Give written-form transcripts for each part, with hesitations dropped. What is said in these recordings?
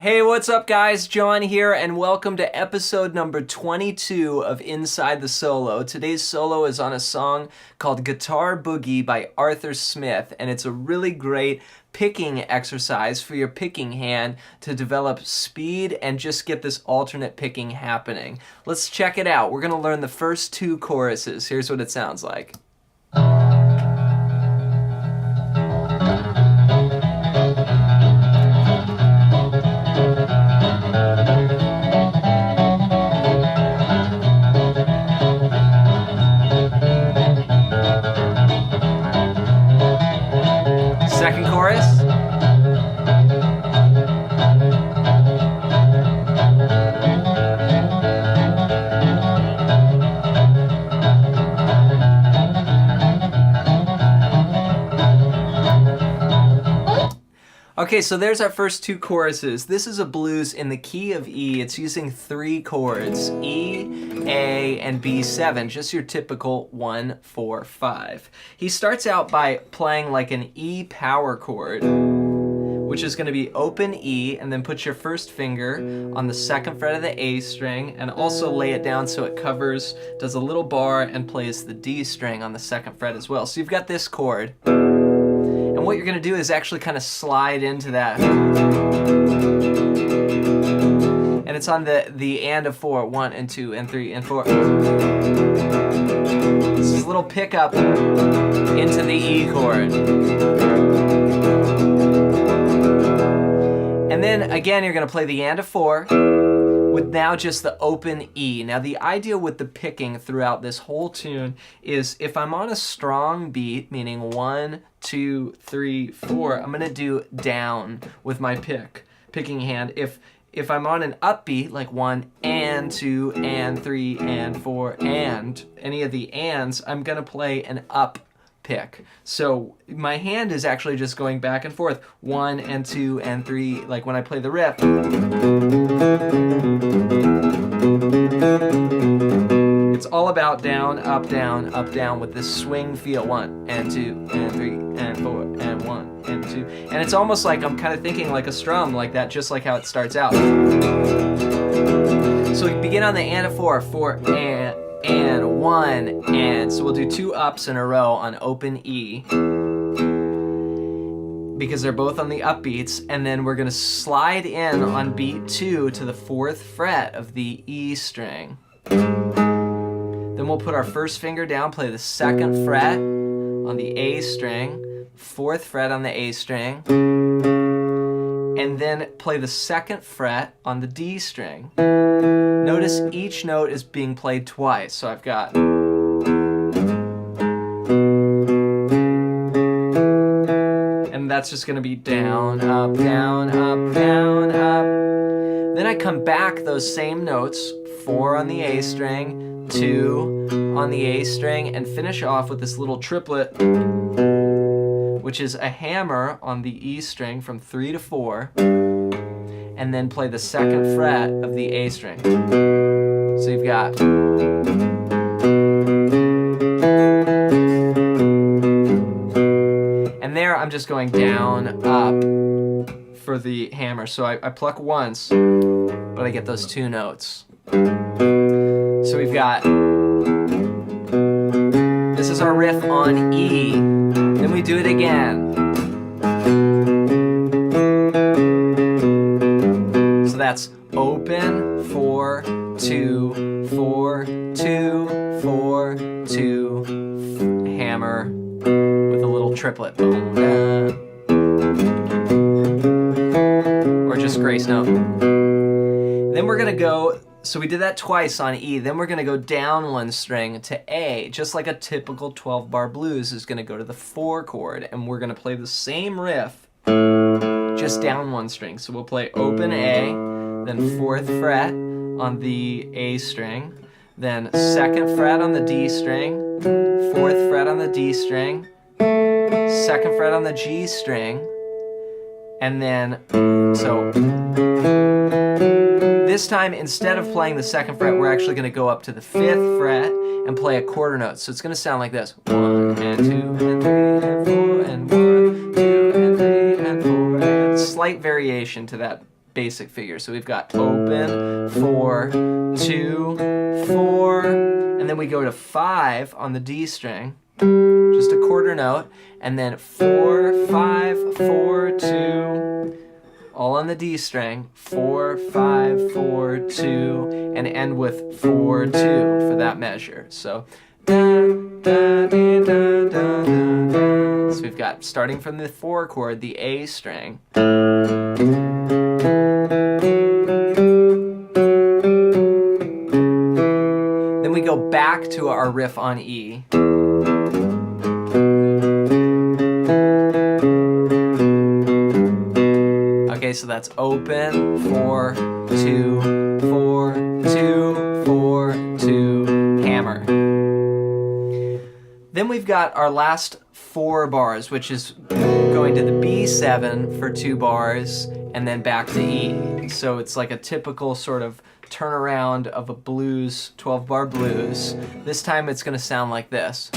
Hey, what's up guys? John here and welcome to episode number 22 of Inside the Solo. Today's solo is on a song called Guitar Boogie by Arthur Smith, and it's a really great picking exercise for your picking hand to develop speed and just get this alternate picking happening. Let's check it out. We're going to learn the first two choruses. Here's what it sounds like. Second chorus. Okay, so there's our first two choruses. This is a blues in the key of E. It's using three chords, E, A, and B7, just your typical 1, 4, 5. He starts out by playing like an E power chord, which is going to be open E, and then put your first finger on the second fret of the A string, and also lay it down so it covers, does a little bar, and plays the D string on the second fret as well. So you've got this chord. And what you're going to do is actually kind of slide into that. And it's on the and of 4, 1 and 2 and 3 and 4. This is a little pickup into the E chord. And then again, you're going to play the and of 4 with now just the open E. Now the idea with the picking throughout this whole tune is if I'm on a strong beat, meaning 1, 2, 3, 4, I'm gonna do down with my picking hand. If I'm on an upbeat, like 1 and 2 and 3 and 4 and any of the ands, I'm gonna play an up pick. So my hand is actually just going back and forth, 1 and 2 and 3, like when I play the riff. It's all about down, up, down with this swing feel. 1 and 2 and 3 and 4 and 1 and 2. And it's almost like I'm kind of thinking like a strum like that, just like how it starts out. So we begin on the and of 4, 4 and 1 and. So we'll do 2 ups in a row on open E, because they're both on the upbeats, and then we're gonna slide in on beat 2 to the 4th fret of the E string. Then we'll put our first finger down, play the 2nd fret on the A string, 4th fret on the A string, and then play the 2nd fret on the D string. Notice each note is being played twice, so I've got that's just going to be down, up, down, up, down, up. Then I come back those same notes, 4 on the A string, 2 on the A string, and finish off with this little triplet, which is a hammer on the E string from 3 to 4, and then play the 2nd fret of the A string. So you've got I'm just going down, up for the hammer. So I pluck once, but I get those 2 notes. So we've got, this is our riff on E. Then we do it again. So that's open, 4, 2, 4, 2, 4, 2, hammer, with a little triplet, boom, or just grace note. Then we're gonna go, so we did that twice on E, then we're gonna go down 1 string to A, just like a typical 12-bar blues is gonna go to the 4 chord, and we're gonna play the same riff, just down 1 string. So we'll play open A, then 4th fret on the A string, then 2nd fret on the D string, 4th fret on the D string, 2nd fret on the G string, and then, so this time instead of playing the 2nd fret, we're actually going to go up to the 5th fret and play a quarter note. So it's going to sound like this: 1 and 2 and 3 and 4 and 1, 2 and 3 and 4, and slight variation to that basic figures. So we've got open, 4, 2, 4, and then we go to 5 on the D string, just a quarter note, and then 4, 5, 4, 2, all on the D string, 4, 5, 4, 2, and end with 4, 2 for that measure. So, so we've got, starting from the 4 chord, the A string. Then we go back to our riff on E. Okay, so that's open, 4, 2, 4, 2, 4, 2, hammer. Then we've got our last 4 bars, which is going to the B7 for 2 bars, and then back to E. So it's like a typical sort of turnaround of a blues, 12-bar blues. This time it's going to sound like this.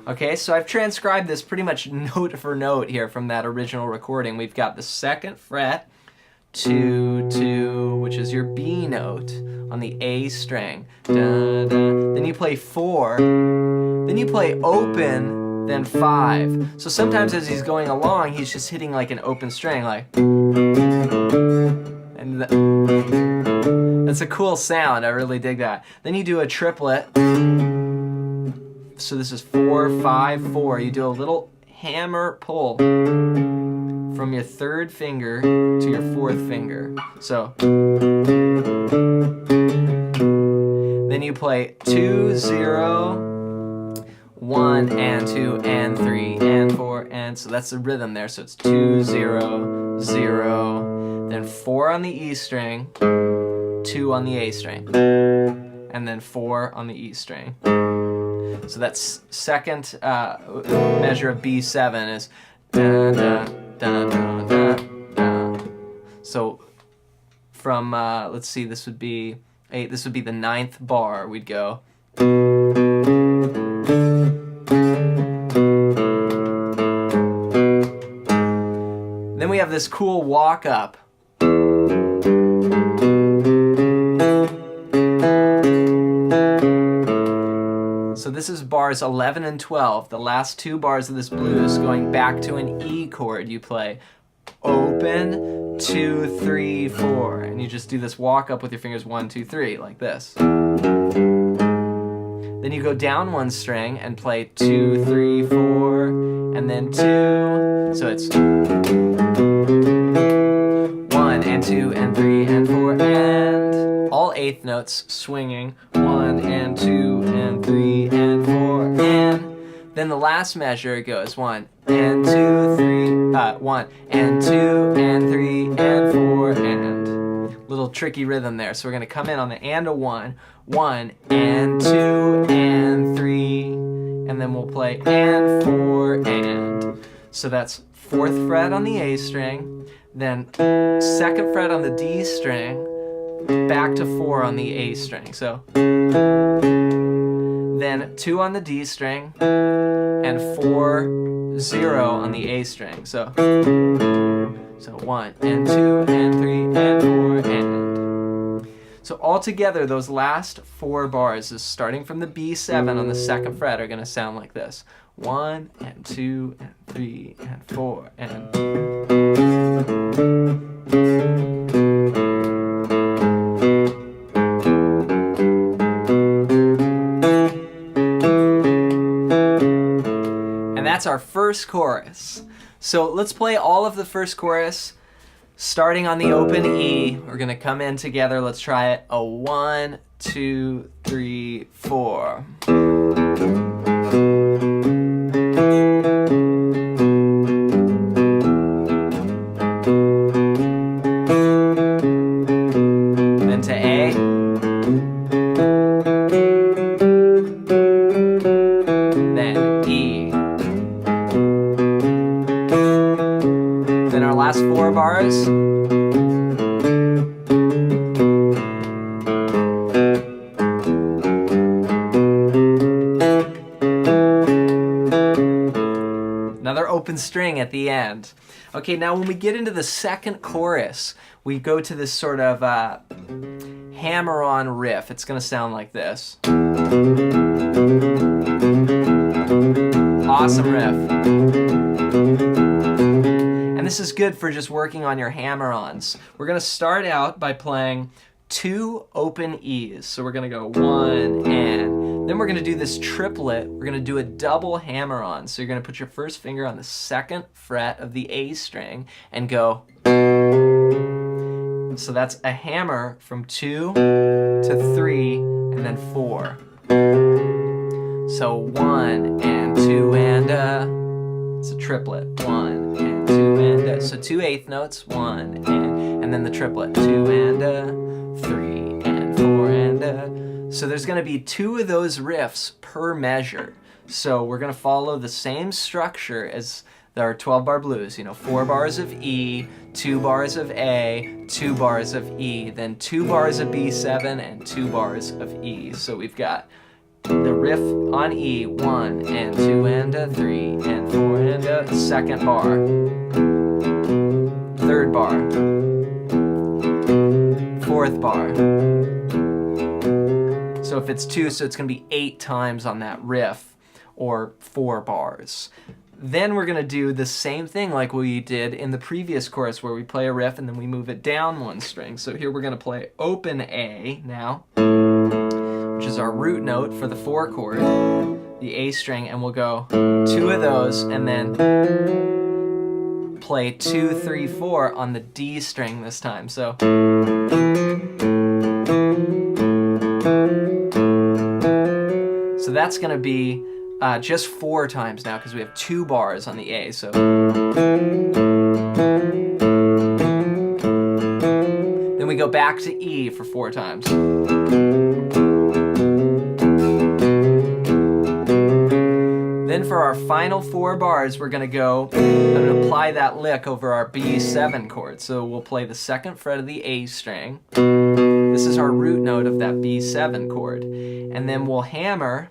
Okay, so I've transcribed this pretty much note for note here from that original recording. We've got the 2nd fret, 2, 2, which is your B note on the A string. Da, da. Then you play 4, then you play open, then 5. So sometimes as he's going along, he's just hitting like an open string, like, and that's a cool sound. I really dig that. Then you do a triplet. So this is 4, 5, 4. You do a little hammer pull from your 3rd finger to your 4th finger. So then you play 2, 0, 1, and 2, and 3, and 4, and so that's the rhythm there. So it's 2, 0, 0, then 4 on the E string, 2 on the A string, and then 4 on the E string. So that's 2nd measure of B7 is da, da, da, da, da, da. So from let's see, this would be the 9th bar. We'd go. Then we have this cool walk up. So this is bars 11 and 12, the last 2 bars of this blues, going back to an E chord. You play open, 2, 3, 4, and you just do this walk up with your fingers 1, 2, 3, like this. Then you go down 1 string and play 2, 3, 4, and then 2. So it's 1 and 2 and 3 and 4 and all 8th notes swinging. 1 and 2 and 3 and 4 and then the last measure goes 1 and 2, 3, 1 and 2 and 3 and 4 and little tricky rhythm there. So we're going to come in on the and a 1, 1 and 2 and 3, and then we'll play and 4 and. So that's 4th fret on the A string, then 2nd fret on the D string, back to 4 on the A string. So then 2 on the D string and 4, 0 on the A string. So 1 and 2 and 3 and 4 and. So altogether, those last 4 bars, is starting from the B7 on the 2nd fret, are going to sound like this: 1 and 2 and 3 and 4 and. That's our first chorus. So let's play all of the first chorus starting on the open E. We're gonna come in together. Let's try it. A 1, 2, 3, 4. Then to A. Then E. Then our last 4 bars. open string at the end. Okay, now when we get into the second chorus, we go to this sort of hammer-on riff. It's going to sound like this. Awesome riff. And this is good for just working on your hammer-ons. We're going to start out by playing 2 open E's. So we're going to go 1 and then we're going to do this triplet. We're going to do a double hammer-on. So you're going to put your first finger on the 2nd fret of the A string and go. So that's a hammer from 2 to 3 and then 4. So 1 and 2 and it's a triplet. 1 and 2 and so 2 eighth notes. 1 and then the triplet. 2 and 3 and 4 and so there's going to be 2 of those riffs per measure. So we're going to follow the same structure as our 12-bar blues. 4 bars of E, 2 bars of A, 2 bars of E, then 2 bars of B7 and 2 bars of E. So we've got the riff on E, 1 and 2 and 3 and 4 and 2nd bar, 3rd bar, 4th bar. So if it's 2, so it's going to be 8 times on that riff, or 4 bars. Then we're going to do the same thing like we did in the previous chorus where we play a riff and then we move it down 1 string. So here we're going to play open A now, which is our root note for the 4 chord, the A string, and we'll go 2 of those and then play 2, 3, 4 on the D string this time. So that's going to be just 4 times now because we have 2 bars on the A. So then we go back to E for 4 times. Then for our final 4 bars, we're going to go and apply that lick over our B7 chord. So we'll play the 2nd fret of the A string. This is our root note of that B7 chord. And then we'll hammer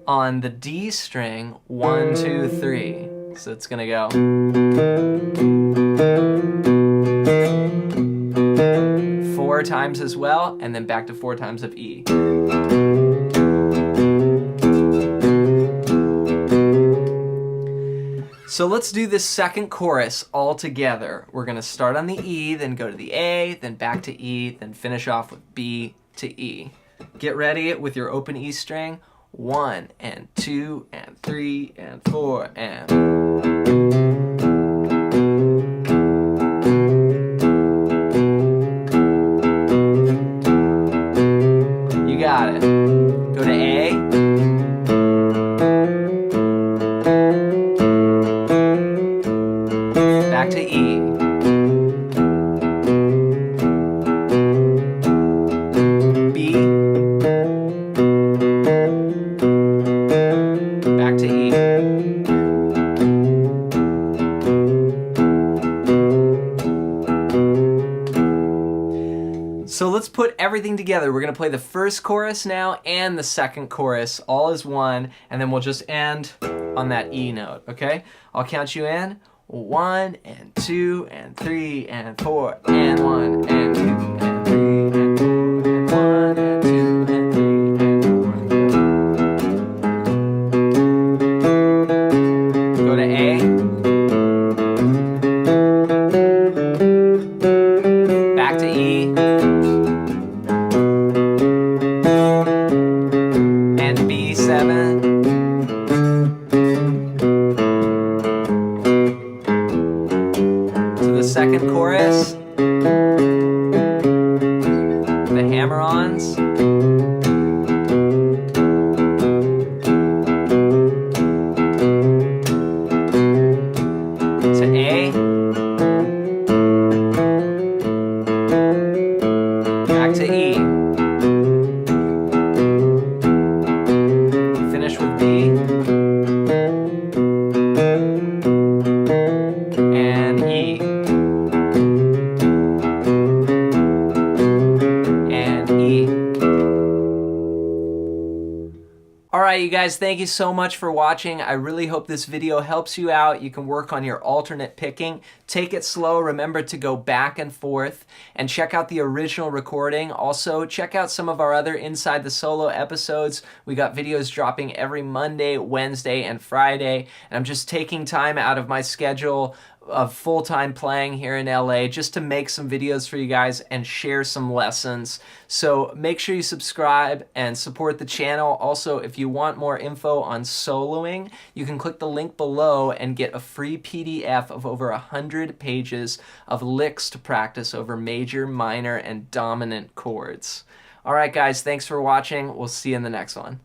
on the D string 1, 2, 3. So it's going to go. 4 times as well, and then back to 4 times of E. So let's do this second chorus all together. We're going to start on the E, then go to the A, then back to E, then finish off with B to E. Get ready with your open E string. 1 and 2 and 3 and 4 and... You got it. Go to A. Back to E. B. Back to E. So let's put everything together. We're going to play the first chorus now and the second chorus all as one, and then we'll just end on that E note, okay? I'll count you in. 1 and 2 and 3 and 4 and 1 and 2 and 3 and 4 and 1 and 2 and 3 and 4. Go to A. Back to E. And B7. Second chorus, the hammer-ons, to A, back to E, finish All right, you guys, thank you so much for watching. I really hope this video helps you out. You can work on your alternate picking. Take it slow. Remember to go back and forth and check out the original recording. Also, check out some of our other Inside the Solo episodes. We got videos dropping every Monday, Wednesday, and Friday. And I'm just taking time out of my schedule of full-time playing here in LA just to make some videos for you guys and share some lessons. So make sure you subscribe and support the channel. Also, if you want more info on soloing, you can click the link below and get a free PDF of over 100 pages of licks to practice over major, minor, and dominant chords. All right, guys, thanks for watching. We'll see you in the next one.